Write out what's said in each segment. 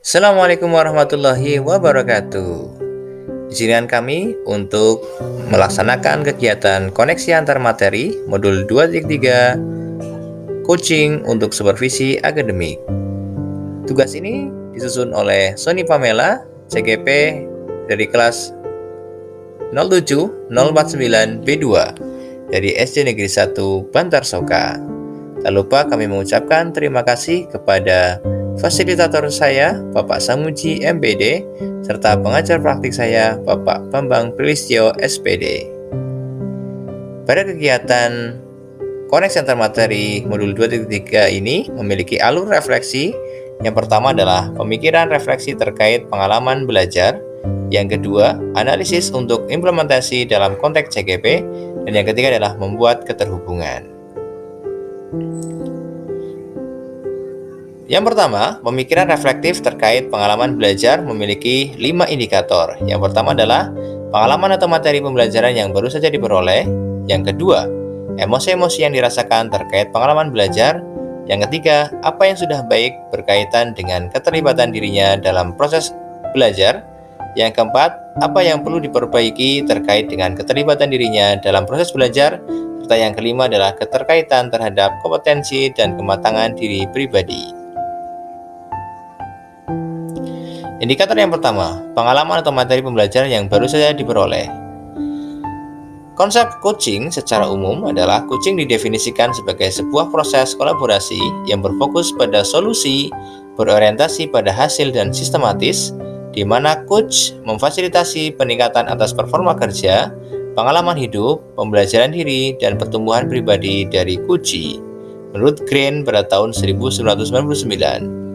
Assalamualaikum warahmatullahi wabarakatuh. Izinkan kami untuk melaksanakan kegiatan koneksi antar materi modul 2.3 coaching untuk supervisi akademik. Tugas ini disusun oleh Sony Pamela, CGP dari kelas 07049 B2 dari SD Negeri 1 Bantar Soka. Tak lupa kami mengucapkan terima kasih kepada fasilitator saya, Bapak Samuji MPD, serta pengajar praktik saya, Bapak Bambang Prilistyo SPD. Pada kegiatan koneksi antar materi modul 2.3 ini memiliki alur refleksi. Yang pertama adalah pemikiran refleksi terkait pengalaman belajar. Yang kedua, analisis untuk implementasi dalam konteks CGP. Dan yang ketiga adalah membuat keterhubungan. Yang pertama, pemikiran reflektif terkait pengalaman belajar memiliki 5 indikator. Yang pertama adalah pengalaman atau materi pembelajaran yang baru saja diperoleh. Yang kedua, emosi-emosi yang dirasakan terkait pengalaman belajar. Yang ketiga, apa yang sudah baik berkaitan dengan keterlibatan dirinya dalam proses belajar. Yang keempat, apa yang perlu diperbaiki terkait dengan keterlibatan dirinya dalam proses belajar. Serta yang kelima adalah keterkaitan terhadap kompetensi dan kematangan diri pribadi. Indikator yang pertama, pengalaman atau materi pembelajaran yang baru saja diperoleh. Konsep coaching secara umum adalah coaching didefinisikan sebagai sebuah proses kolaborasi yang berfokus pada solusi, berorientasi pada hasil dan sistematis, di mana coach memfasilitasi peningkatan atas performa kerja, pengalaman hidup, pembelajaran diri, dan pertumbuhan pribadi dari coachee. Menurut Green pada tahun 1999.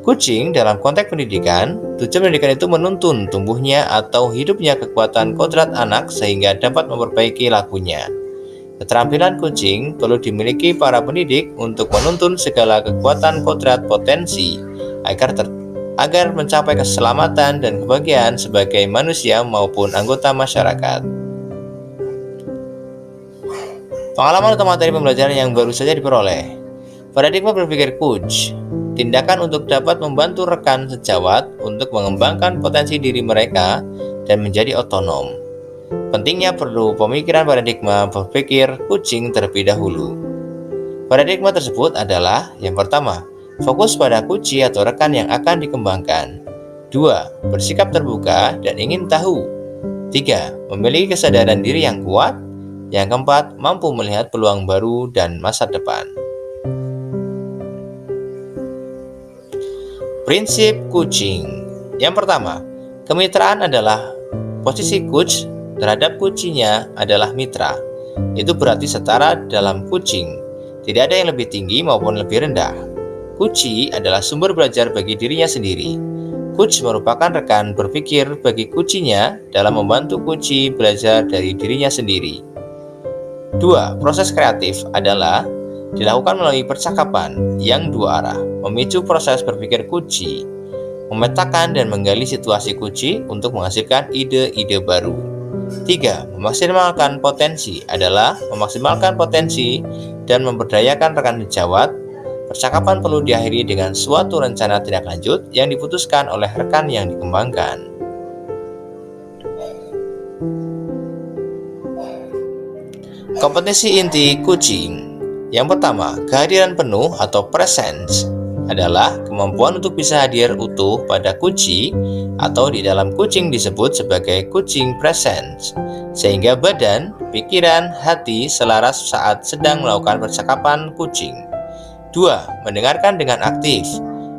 Coaching dalam konteks pendidikan, tujuan pendidikan itu menuntun tumbuhnya atau hidupnya kekuatan kodrat anak sehingga dapat memperbaiki lakunya. Keterampilan coaching perlu dimiliki para pendidik untuk menuntun segala kekuatan kodrat potensi agar mencapai keselamatan dan kebahagiaan sebagai manusia maupun anggota masyarakat. Pengalaman atau materi pembelajaran yang baru saja diperoleh. Paradigma berpikir coach, tindakan untuk dapat membantu rekan sejawat untuk mengembangkan potensi diri mereka dan menjadi otonom. Pentingnya perlu pemikiran paradigma berpikir coaching terlebih dahulu. Paradigma tersebut adalah yang pertama, fokus pada coachee atau rekan yang akan dikembangkan. 2. Bersikap terbuka dan ingin tahu. 3. Memiliki kesadaran diri yang kuat. Yang keempat, mampu melihat peluang baru dan masa depan. Prinsip coaching. Yang pertama, kemitraan adalah posisi coach terhadap coachee-nya adalah mitra. Itu berarti setara dalam coaching. Tidak ada yang lebih tinggi maupun lebih rendah. Coachee adalah sumber belajar bagi dirinya sendiri. Coach merupakan rekan berpikir bagi coachee-nya dalam membantu coachee belajar dari dirinya sendiri. 2. Proses kreatif adalah dilakukan melalui percakapan yang dua arah, memicu proses berpikir coachee, memetakan dan menggali situasi coachee untuk menghasilkan ide-ide baru. 3. Memaksimalkan potensi adalah memaksimalkan potensi dan memberdayakan rekan sejawat. Percakapan perlu diakhiri dengan suatu rencana tindak lanjut yang diputuskan oleh rekan yang dikembangkan. Kompetensi inti coaching. Yang pertama, kehadiran penuh atau presence adalah kemampuan untuk bisa hadir utuh pada coachee atau di dalam coaching disebut sebagai coaching presence, sehingga badan, pikiran, hati selaras saat sedang melakukan percakapan coaching. 2. Mendengarkan dengan aktif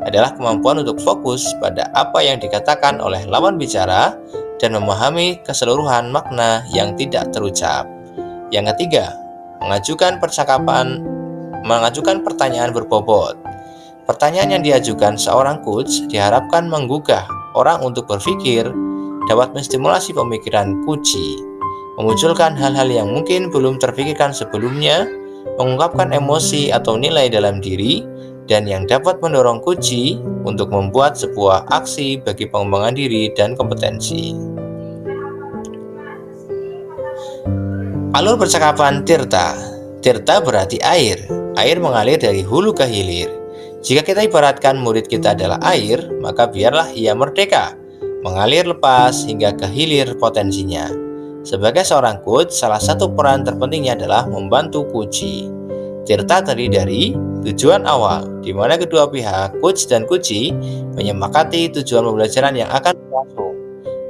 adalah kemampuan untuk fokus pada apa yang dikatakan oleh lawan bicara dan memahami keseluruhan makna yang tidak terucap. Yang ketiga, mengajukan pertanyaan berbobot. Pertanyaan yang diajukan seorang coach diharapkan menggugah orang untuk berpikir, dapat menstimulasi pemikiran coachee, memunculkan hal-hal yang mungkin belum terpikirkan sebelumnya, mengungkapkan emosi atau nilai dalam diri, dan yang dapat mendorong coachee untuk membuat sebuah aksi bagi pengembangan diri dan kompetensi. Alur percakapan Tirta. Tirta berarti air. Air mengalir dari hulu ke hilir. Jika kita ibaratkan murid kita adalah air, maka biarlah ia merdeka, mengalir lepas hingga ke hilir potensinya. Sebagai seorang coach, salah satu peran terpentingnya adalah membantu coachee. Tirta terdiri dari tujuan awal, di mana kedua pihak, coach dan coachee, menyepakati tujuan pembelajaran yang akan berlangsung.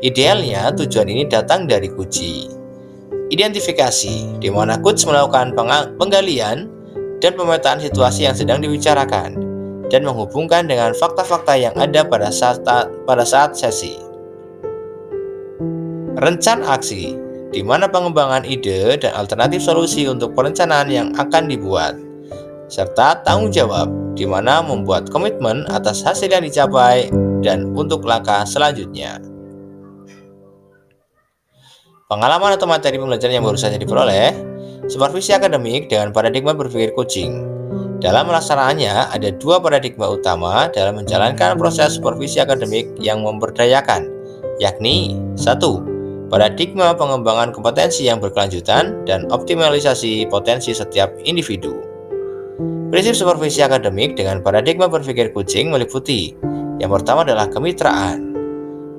Idealnya, tujuan ini datang dari coachee. Identifikasi, di mana coach melakukan penggalian dan pemetaan situasi yang sedang dibicarakan, dan menghubungkan dengan fakta-fakta yang ada pada saat sesi. Rencana aksi, di mana pengembangan ide dan alternatif solusi untuk perencanaan yang akan dibuat, serta tanggung jawab, di mana membuat komitmen atas hasil yang dicapai dan untuk langkah selanjutnya. Pengalaman atau materi pembelajaran yang baru saja diperoleh, supervisi akademik dengan paradigma berpikir coaching. Dalam melaksanakannya, ada dua paradigma utama dalam menjalankan proses supervisi akademik yang memberdayakan, yakni 1. Paradigma pengembangan kompetensi yang berkelanjutan dan optimalisasi potensi setiap individu. Prinsip supervisi akademik dengan paradigma berpikir coaching meliputi: yang pertama adalah kemitraan,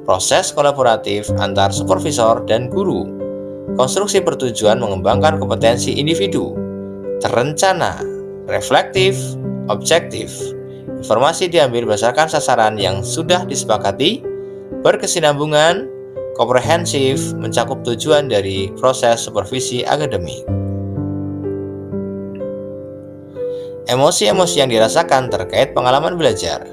proses kolaboratif antar supervisor dan guru, konstruksi bertujuan mengembangkan kompetensi individu, terencana, reflektif, objektif. Informasi diambil berdasarkan sasaran yang sudah disepakati, berkesinambungan, komprehensif, mencakup tujuan dari proses supervisi akademik. Emosi-emosi yang dirasakan terkait pengalaman belajar.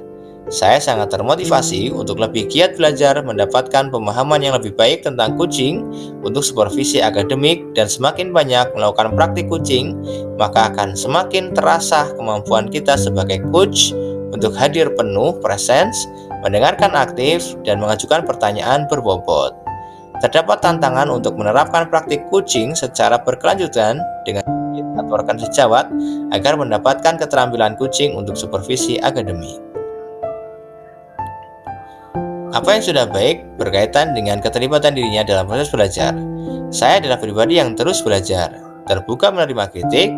Saya sangat termotivasi untuk lebih giat belajar, mendapatkan pemahaman yang lebih baik tentang coaching untuk supervisi akademik, dan semakin banyak melakukan praktik coaching, maka akan semakin terasa kemampuan kita sebagai coach untuk hadir penuh, presence, mendengarkan aktif, dan mengajukan pertanyaan berbobot. Terdapat tantangan untuk menerapkan praktik coaching secara berkelanjutan dengan atau rekan sejawat agar mendapatkan keterampilan coaching untuk supervisi akademik. Apa yang sudah baik berkaitan dengan keterlibatan dirinya dalam proses belajar. Saya adalah pribadi yang terus belajar, terbuka menerima kritik,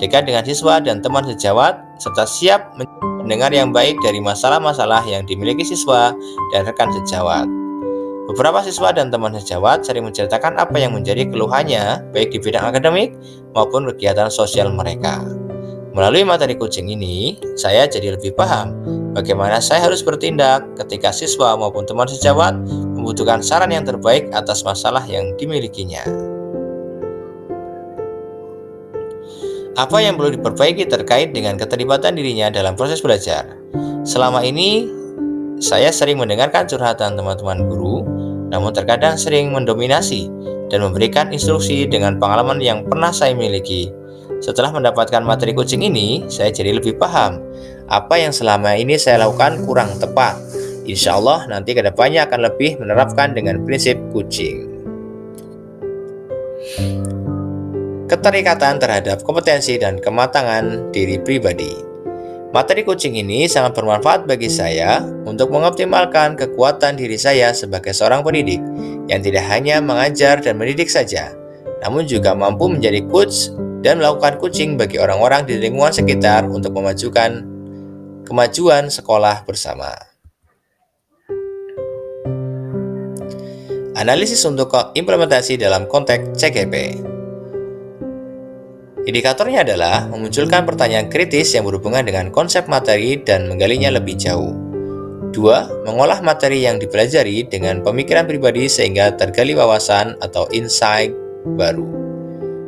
dekat dengan siswa dan teman sejawat, serta siap mendengar yang baik dari masalah-masalah yang dimiliki siswa dan rekan sejawat. Beberapa siswa dan teman sejawat sering menceritakan apa yang menjadi keluhannya, baik di bidang akademik maupun kegiatan sosial mereka. Melalui materi coaching ini, saya jadi lebih paham bagaimana saya harus bertindak ketika siswa maupun teman sejawat membutuhkan saran yang terbaik atas masalah yang dimilikinya. Apa yang perlu diperbaiki terkait dengan keterlibatan dirinya dalam proses belajar? Selama ini, saya sering mendengarkan curhatan teman-teman guru, namun terkadang sering mendominasi dan memberikan instruksi dengan pengalaman yang pernah saya miliki. Setelah mendapatkan materi coaching ini, saya jadi lebih paham apa yang selama ini saya lakukan kurang tepat. Insya Allah nanti kedepannya akan lebih menerapkan dengan prinsip coaching. Keterikatan terhadap kompetensi dan kematangan diri pribadi. Materi coaching ini sangat bermanfaat bagi saya untuk mengoptimalkan kekuatan diri saya sebagai seorang pendidik yang tidak hanya mengajar dan mendidik saja, namun juga mampu menjadi coach dan melakukan coaching bagi orang-orang di lingkungan sekitar untuk memajukan kemajuan sekolah bersama. Analisis untuk implementasi dalam konteks CGP. Indikatornya adalah memunculkan pertanyaan kritis yang berhubungan dengan konsep materi dan menggalinya lebih jauh. 2. Mengolah materi yang dipelajari dengan pemikiran pribadi sehingga tergali wawasan atau insight baru.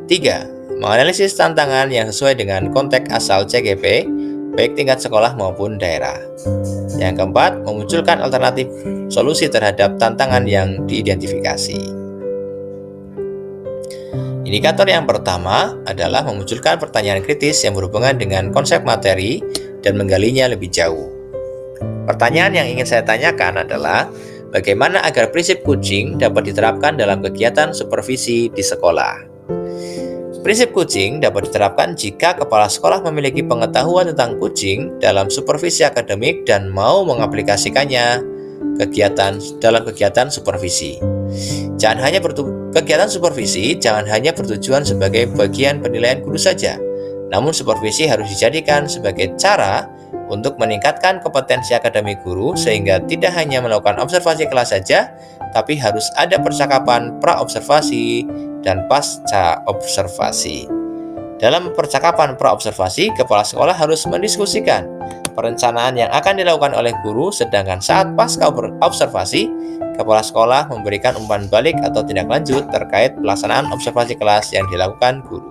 3. Menganalisis tantangan yang sesuai dengan konteks asal CGP, baik tingkat sekolah maupun daerah. Yang keempat, memunculkan alternatif solusi terhadap tantangan yang diidentifikasi. Indikator yang pertama adalah memunculkan pertanyaan kritis yang berhubungan dengan konsep materi dan menggalinya lebih jauh. Pertanyaan yang ingin saya tanyakan adalah, bagaimana agar prinsip coaching dapat diterapkan dalam kegiatan supervisi di sekolah? Prinsip coaching dapat diterapkan jika kepala sekolah memiliki pengetahuan tentang coaching dalam supervisi akademik dan mau mengaplikasikannya dalam kegiatan supervisi. Kegiatan supervisi jangan hanya bertujuan sebagai bagian penilaian guru saja, namun supervisi harus dijadikan sebagai cara untuk meningkatkan kompetensi akademik guru sehingga tidak hanya melakukan observasi kelas saja, tapi harus ada percakapan pra-observasi dan pasca observasi. Dalam percakapan pra-observasi, kepala sekolah harus mendiskusikan perencanaan yang akan dilakukan oleh guru, sedangkan saat pasca observasi, kepala sekolah memberikan umpan balik atau tindak lanjut terkait pelaksanaan observasi kelas yang dilakukan guru.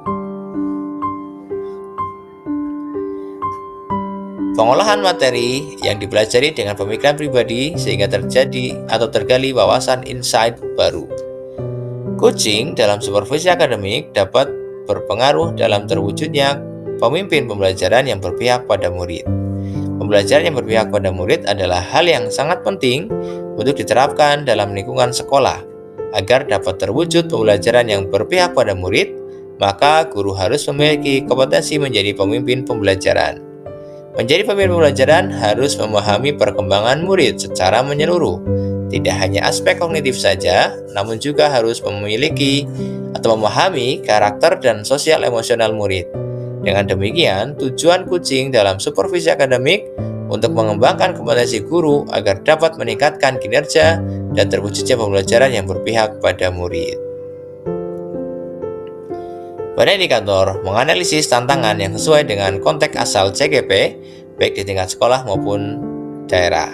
Pengolahan materi yang dipelajari dengan pemikiran pribadi sehingga terjadi atau tergali wawasan insight baru. Coaching dalam supervisi akademik dapat berpengaruh dalam terwujudnya pemimpin pembelajaran yang berpihak pada murid. Pembelajaran yang berpihak pada murid adalah hal yang sangat penting untuk diterapkan dalam lingkungan sekolah. Agar dapat terwujud pembelajaran yang berpihak pada murid, maka guru harus memiliki kompetensi menjadi pemimpin pembelajaran. Menjadi pemimpin pembelajaran harus memahami perkembangan murid secara menyeluruh. Tidak hanya aspek kognitif saja, namun juga harus memiliki atau memahami karakter dan sosial emosional murid. Dengan demikian, tujuan coaching dalam supervisi akademik untuk mengembangkan kompetensi guru agar dapat meningkatkan kinerja dan terwujudnya pembelajaran yang berpihak pada murid. Pada indikator menganalisis tantangan yang sesuai dengan konteks asal CGP, baik di tingkat sekolah maupun daerah.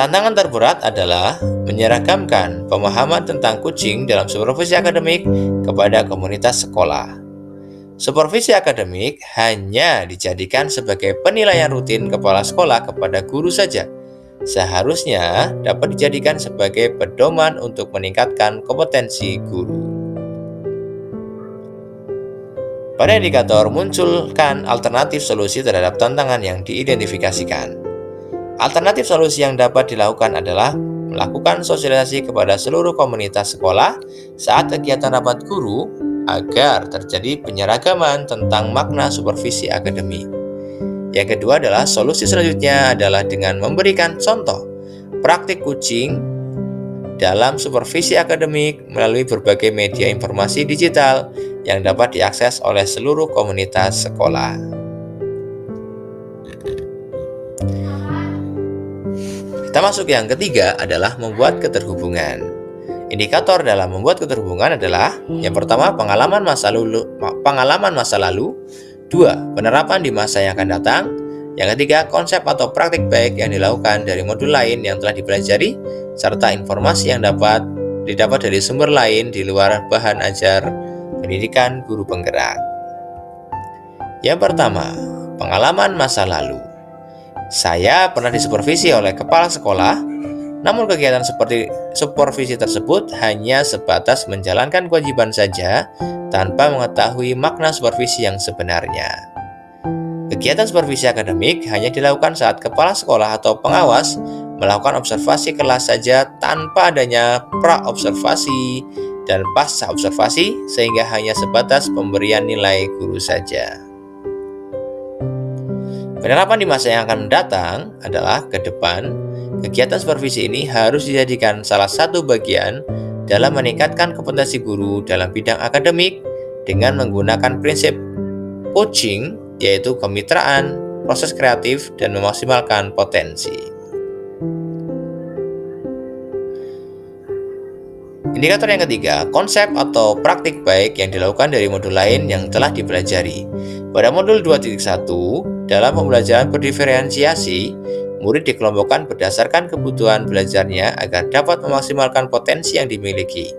Tantangan terberat adalah menyeragamkan pemahaman tentang coaching dalam supervisi akademik kepada komunitas sekolah. Supervisi akademik hanya dijadikan sebagai penilaian rutin kepala sekolah kepada guru saja. Seharusnya dapat dijadikan sebagai pedoman untuk meningkatkan kompetensi guru. Pada indikator munculkan alternatif solusi terhadap tantangan yang diidentifikasikan. Alternatif solusi yang dapat dilakukan adalah melakukan sosialisasi kepada seluruh komunitas sekolah saat kegiatan rapat guru agar terjadi penyeragaman tentang makna supervisi akademik. Yang kedua adalah solusi selanjutnya adalah dengan memberikan contoh praktik coaching dalam supervisi akademik melalui berbagai media informasi digital yang dapat diakses oleh seluruh komunitas sekolah. Kita masuk yang ketiga adalah membuat keterhubungan. Indikator dalam membuat keterhubungan adalah yang pertama pengalaman masa lalu, dua penerapan di masa yang akan datang, yang ketiga konsep atau praktik baik yang dilakukan dari modul lain yang telah dipelajari, serta informasi yang didapat dari sumber lain di luar bahan ajar pendidikan guru penggerak. Yang pertama, pengalaman masa lalu. Saya pernah disupervisi oleh kepala sekolah, namun kegiatan seperti supervisi tersebut hanya sebatas menjalankan kewajiban saja tanpa mengetahui makna supervisi yang sebenarnya. Kegiatan supervisi akademik hanya dilakukan saat kepala sekolah atau pengawas melakukan observasi kelas saja tanpa adanya pra-observasi dan pasca observasi, sehingga hanya sebatas pemberian nilai guru saja. Penerapan di masa yang akan mendatang adalah ke depan, kegiatan supervisi ini harus dijadikan salah satu bagian dalam meningkatkan kompetensi guru dalam bidang akademik dengan menggunakan prinsip coaching, yaitu kemitraan, proses kreatif, dan memaksimalkan potensi. Indikator yang ketiga, konsep atau praktik baik yang dilakukan dari modul lain yang telah dipelajari. Pada modul 2.1, dalam pembelajaran berdiferensiasi, murid dikelompokkan berdasarkan kebutuhan belajarnya agar dapat memaksimalkan potensi yang dimiliki.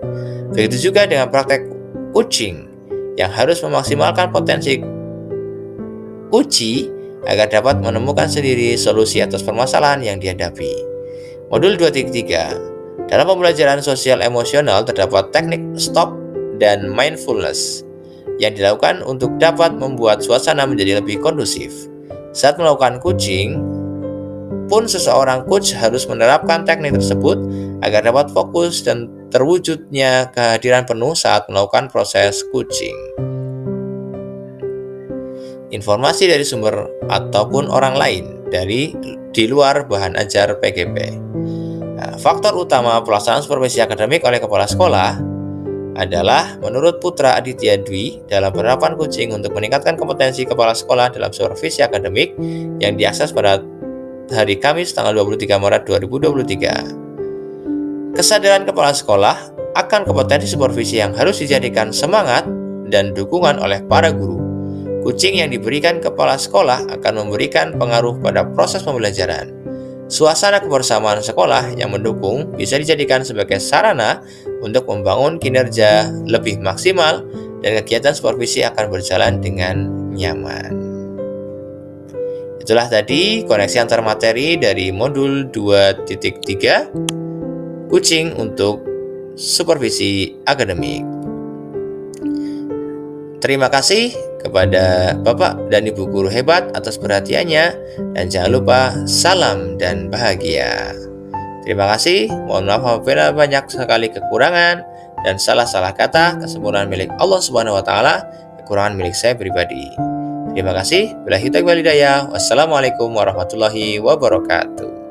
Begitu juga dengan praktek coaching yang harus memaksimalkan potensi uji agar dapat menemukan sendiri solusi atas permasalahan yang dihadapi. Modul 2.3, dalam pembelajaran sosial emosional terdapat teknik stop dan mindfulness yang dilakukan untuk dapat membuat suasana menjadi lebih kondusif. Saat melakukan coaching pun seseorang coach harus menerapkan teknik tersebut agar dapat fokus dan terwujudnya kehadiran penuh saat melakukan proses coaching. Informasi dari sumber ataupun orang lain di luar bahan ajar PGP. Faktor utama pelaksanaan supervisi akademik oleh kepala sekolah adalah menurut Putra Aditya Dwi dalam penerapan kucing untuk meningkatkan kompetensi kepala sekolah dalam supervisi akademik yang diakses pada hari Kamis tanggal 23 Maret 2023. Kesadaran kepala sekolah akan kompetensi supervisi yang harus dijadikan semangat dan dukungan oleh para guru. Kucing yang diberikan kepala sekolah akan memberikan pengaruh pada proses pembelajaran. Suasana kebersamaan sekolah yang mendukung bisa dijadikan sebagai sarana untuk membangun kinerja lebih maksimal dan kegiatan supervisi akan berjalan dengan nyaman. Itulah tadi koneksi antar materi dari modul 2.3 kucing untuk supervisi akademik. Terima kasih kepada Bapak dan Ibu guru hebat atas perhatiannya, dan jangan lupa salam dan bahagia. Terima kasih, mohon maaf apabila banyak sekali kekurangan dan salah-salah kata. Kesempurnaan milik Allah Subhanahu wa taala, kekurangan milik saya pribadi. Terima kasih. Billahi taufiq wal hidayah. Wassalamualaikum warahmatullahi wabarakatuh.